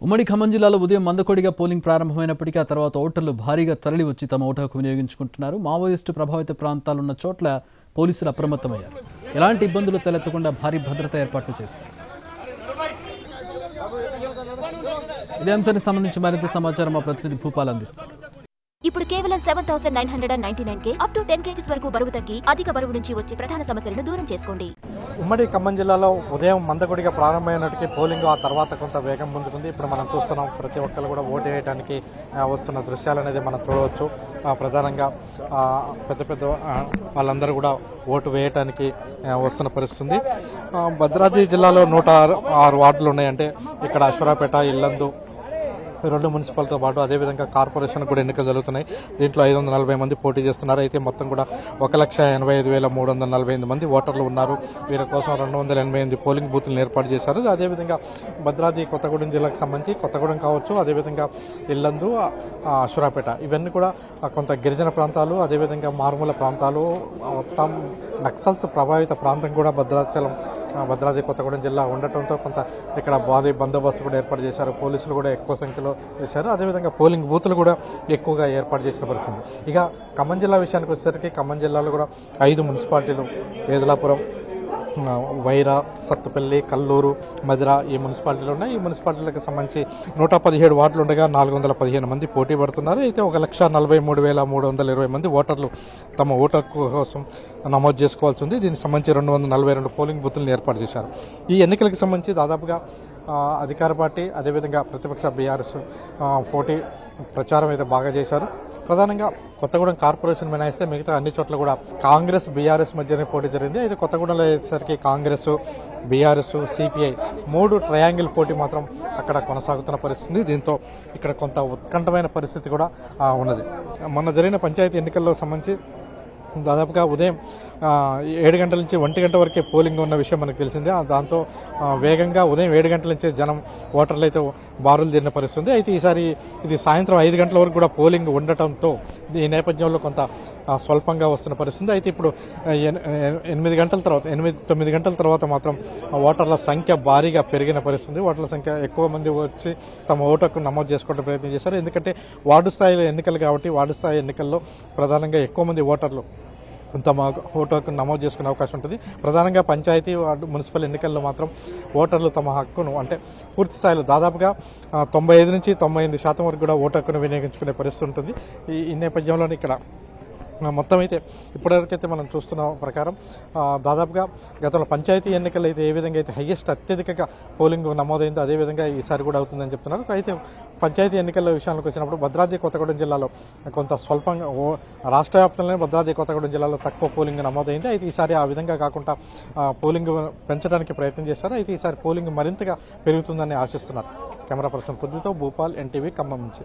ఉమ్మడి ఖమ్మం జిల్లాలో ఉదయం మందకొడిగా పోలింగ్ ప్రారంభమైనప్పటికీ ఆ తర్వాత ఓటర్లు భారీగా తరలి వచ్చి తమ ఓటు హక్కు వినియోగించుకుంటున్నారు. మావోయిస్టు ప్రభావిత ప్రాంతాలున్న చోట్ల పోలీసులు అప్రమత్తమయ్యారు. ఎలాంటి ఇబ్బందులు తలెత్తకుండా భారీ భద్రతా ఏర్పాట్లు చేశారు. ఇదే అంశానికి సంబంధించి మరింత సమాచారం మా ప్రతినిధి భూపాల్ అందిస్తారు. ఇప్పుడు కేవలం 7,999 అప్ టు 10 kgs వరకు బరువు తగ్గి అధిక బరువు నుంచి వచ్చే ప్రధాన సమస్యలను దూరం చేసుకోండి. ఉమ్మడి ఖమ్మం జిల్లాలో ఉదయం మందకొడిగా ప్రారంభమైనట్టుకి పోలింగ్ ఆ తర్వాత కొంత వేగం పొందుతుంది. ఇప్పుడు మనం చూస్తున్నాం, ప్రతి ఒక్కరు కూడా ఓటు వేయడానికి వస్తున్న దృశ్యాలు అనేది మనం చూడవచ్చు. ప్రధానంగా పెద్ద పెద్ద వాళ్ళందరూ కూడా ఓటు వేయడానికి వస్తున్న పరిస్థితి. భద్రాద్రి జిల్లాలో 106 వార్డులు ఉన్నాయి. అంటే ఇక్కడ అశ్వరాపేట, ఇల్లందు, 2 మున్సిపాలిటీతో పాటు అదేవిధంగా కార్పొరేషన్ కూడా ఎన్నికలు జరుగుతున్నాయి. దీంట్లో 540 మంది పోటీ చేస్తున్నారు. అయితే మొత్తం కూడా 1,85,348 మంది ఓటర్లు ఉన్నారు. వీరి కోసం 288 పోలింగ్ బూత్లను ఏర్పాటు చేశారు. అదేవిధంగా భద్రాద్రి కొత్తగూడెం జిల్లాకు సంబంధించి కొత్తగూడెం కావచ్చు, అదేవిధంగా ఇల్లందు, అశ్వరాపేట, ఇవన్నీ కూడా కొంత గిరిజన ప్రాంతాలు, అదేవిధంగా మారుమూల ప్రాంతాలు, మొత్తం నక్సల్స్ ప్రభావిత ప్రాంతం కూడా భద్రాద్రి కొత్తగూడెం జిల్లా ఉండటంతో కొంత ఇక్కడ భారీ బందోబస్తు కూడా ఏర్పాటు చేశారు. పోలీసులు కూడా ఎక్కువ సంఖ్యలో చేశారు. అదేవిధంగా పోలింగ్ బూతులు కూడా ఎక్కువగా ఏర్పాటు చేసిన పరిస్థితి. ఇక ఖమ్మం జిల్లా విషయానికి వచ్చేసరికి ఖమ్మం జిల్లాలో కూడా 5 మున్సిపాలిటీలు, ఏదులాపురం, వైరా, సత్తుపల్లి, కల్లూరు, మదిర ఈ మున్సిపాలిటీలు ఉన్నాయి. ఈ మున్సిపాలిటీలకు సంబంధించి 117 వార్డులు ఉండగా 415 మంది పోటీ పడుతున్నారు. అయితే 1,43,320 మంది ఓటర్లు తమ ఓటు హక్కు కోసం నమోదు చేసుకోవాల్సి ఉంది. దీనికి సంబంధించి 242 పోలింగ్ బూత్లను ఏర్పాటు చేశారు. ఈ ఎన్నికలకు సంబంధించి దాదాపుగా అధికార పార్టీ, అదేవిధంగా ప్రతిపక్ష బీఆర్ఎస్ పోటీ ప్రచారం అయితే బాగా చేశారు. ప్రధానంగా కొత్తగూడెం కార్పొరేషన్ మినహాయిస్తే మిగతా అన్ని చోట్ల కూడా కాంగ్రెస్, బీఆర్ఎస్ మధ్యనే పోటీ జరిగింది. అయితే కొత్తగూడెంలో అయ్యేసరికి కాంగ్రెస్, బీఆర్ఎస్, సిపిఐ 3 ట్రయాంగిల్ పోటీ మాత్రం అక్కడ కొనసాగుతున్న పరిస్థితి. దీంతో ఇక్కడ కొంత ఉత్కంఠమైన పరిస్థితి కూడా ఉన్నది. మొన్న జరిగిన పంచాయతీ ఎన్నికల్లో సంబంధించి దాదాపుగా ఉదయం 7 గంటల నుంచి 1 గంట వరకే పోలింగ్ ఉన్న విషయం మనకు తెలిసిందే. దాంతో వేగంగా ఉదయం 7 గంటల నుంచి జనం ఓటర్లు అయితే బారులు తీరిన పరిస్థితుంది. అయితే ఈసారి ఇది సాయంత్రం 5 గంటల వరకు కూడా పోలింగ్ ఉండటంతో ఈ నేపథ్యంలో కొంత స్వల్పంగా వస్తున్న పరిస్థితి. అయితే ఇప్పుడు 9 గంటల తర్వాత మాత్రం ఓటర్ల సంఖ్య భారీగా పెరిగిన పరిస్థితి. ఓటర్ల సంఖ్య ఎక్కువ మంది వచ్చి తమ ఓటు హక్కు నమోదు చేసుకోవడం ప్రయత్నం చేశారు. ఎందుకంటే వార్డు స్థాయిలో ఎన్నికలు కాబట్టి వార్డు స్థాయి ఎన్నికల్లో ప్రధానంగా ఎక్కువ మంది ఓటర్లు తమ ఓటు హక్కును నమోదు చేసుకునే అవకాశం ఉంటుంది. ప్రధానంగా పంచాయతీ, వార్డు, మున్సిపల్ ఎన్నికల్లో మాత్రం ఓటర్లు తమ హక్కును అంటే పూర్తి స్థాయిలో దాదాపుగా 95 నుంచి 98% వరకు కూడా ఓటు హక్కును వినియోగించుకునే పరిస్థితి ఉంటుంది. ఈ నేపథ్యంలో ఇక్కడ మొత్తం అయితే ఇప్పటివరకైతే మనం చూస్తున్న ప్రకారం దాదాపుగా గతంలో పంచాయతీ ఎన్నికలు అయితే ఏ విధంగా అయితే హైయెస్ట్ అత్యధికంగా పోలింగ్ నమోదైందో అదేవిధంగా ఈసారి కూడా అవుతుందని చెప్తున్నారు. అయితే పంచాయతీ ఎన్నికల విషయానికి వచ్చినప్పుడు భద్రాద్రి కొత్తగూడెం జిల్లాలో కొంత స్వల్పంగా, రాష్ట్ర వ్యాప్తంగానే భద్రాద్రి కొత్తగూడెం జిల్లాలో తక్కువ పోలింగ్ నమోదైంది. అయితే ఈసారి ఆ విధంగా కాకుండా పోలింగ్ పెంచడానికి ప్రయత్నం చేశారు. అయితే ఈసారి పోలింగ్ మరింతగా పెరుగుతుందని ఆశిస్తున్నారు. కెమెరా పర్సన్ కుద్దుతో భూపాల్, ఎన్టీవీ, ఖమ్మం నుంచి.